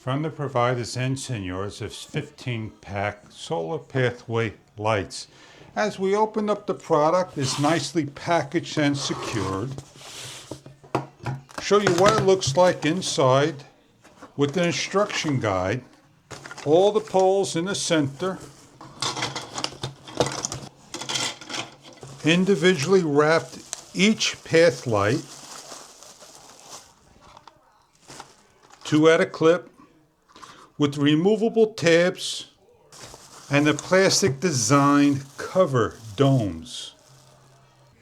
From the providers Ensenior is 15-pack solar pathway lights. As we open up the product, it's nicely packaged and secured. Show you what it looks like inside with the instruction guide. All the poles in the center. Individually wrapped each path light. 2 at a clip with removable tabs and the plastic designed cover domes.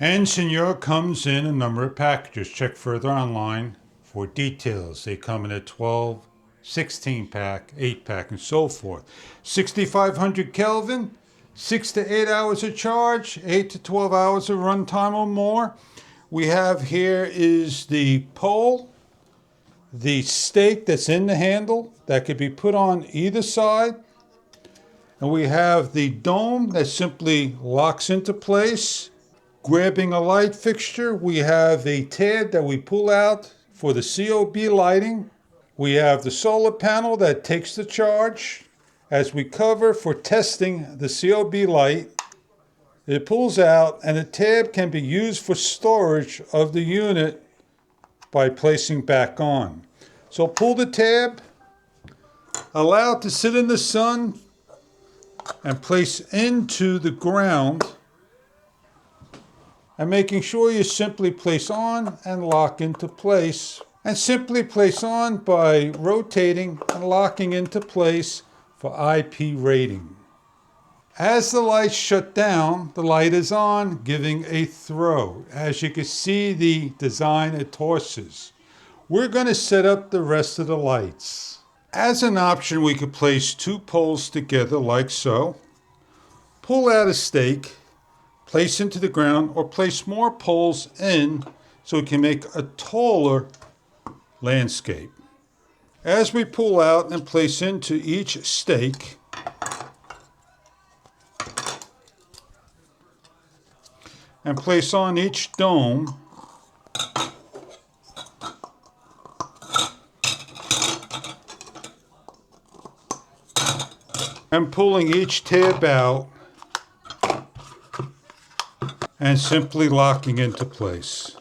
Ensenior comes in a number of packages. Check further online for details. They come in a 12, 16-pack, 8-pack, and so forth. 6,500 Kelvin, 6 to 8 hours of charge, 8 to 12 hours of runtime or more. We have here is the pole, the stake that's in the handle that could be put on either side. And we have the dome that simply locks into place. Grabbing a light fixture, we have a tab that we pull out for the COB lighting. We have the solar panel that takes the charge. As we cover for testing the COB light, it pulls out and the tab can be used for storage of the unit by placing back on. So pull the tab, allow it to sit in the sun, and place into the ground, and making sure you simply place on and lock into place, and simply place on by rotating and locking into place for IP rating. As the lights shut down, the light is on, giving a throw. As you can see the design it torses. We're going to set up the rest of the lights. As an option, we could place 2 poles together like so. Pull out a stake, place into the ground, or place more poles in so we can make a taller landscape. As we pull out and place into each stake, and place on each dome, and pulling each tab out and simply locking into place.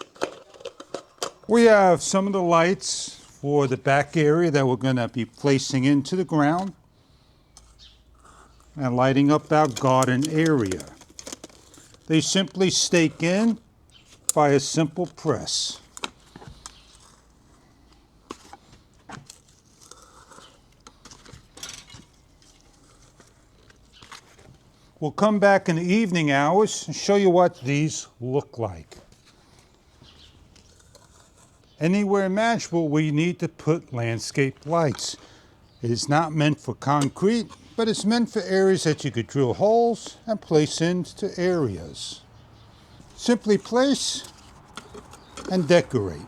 We have some of the lights for the back area that we're going to be placing into the ground and lighting up our garden area. They simply stake in by a simple press. We'll come back in the evening hours and show you what these look like. Anywhere imaginable we need to put landscape lights. It is not meant for concrete, but it's meant for areas that you could drill holes and place into areas. Simply place and decorate.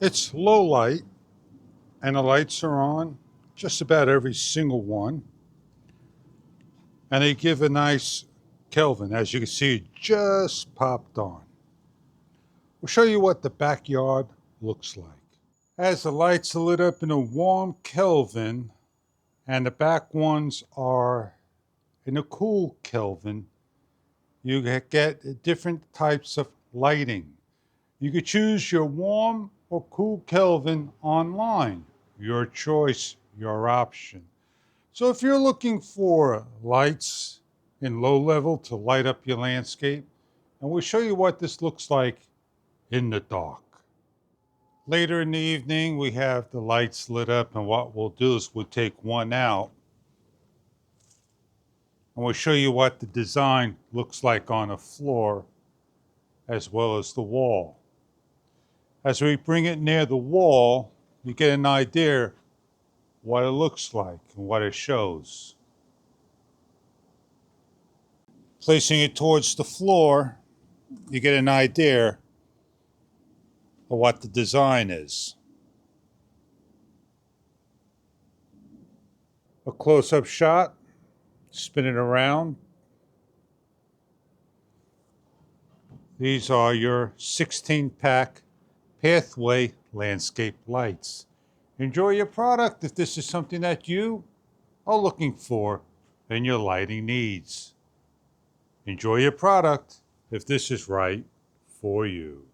It's low light and the lights are on, just about every single one. And they give a nice Kelvin. As you can see, it just popped on. We'll show you what the backyard looks like. As the lights are lit up in a warm Kelvin, and the back ones are in a cool Kelvin, you get different types of lighting. You could choose your warm or cool Kelvin online. Your choice, your option. So if you're looking for lights in low level to light up your landscape, and we'll show you what this looks like in the dark. Later in the evening, we have the lights lit up, and what we'll do is we'll take one out, and we'll show you what the design looks like on a floor as well as the wall. As we bring it near the wall, you get an idea what it looks like and what it shows. Placing it towards the floor, you get an idea of what the design is. A close-up shot, spin it around. These are your 16-pack pathway landscape lights. Enjoy your product if this is something that you are looking for in your lighting needs. Enjoy your product if this is right for you.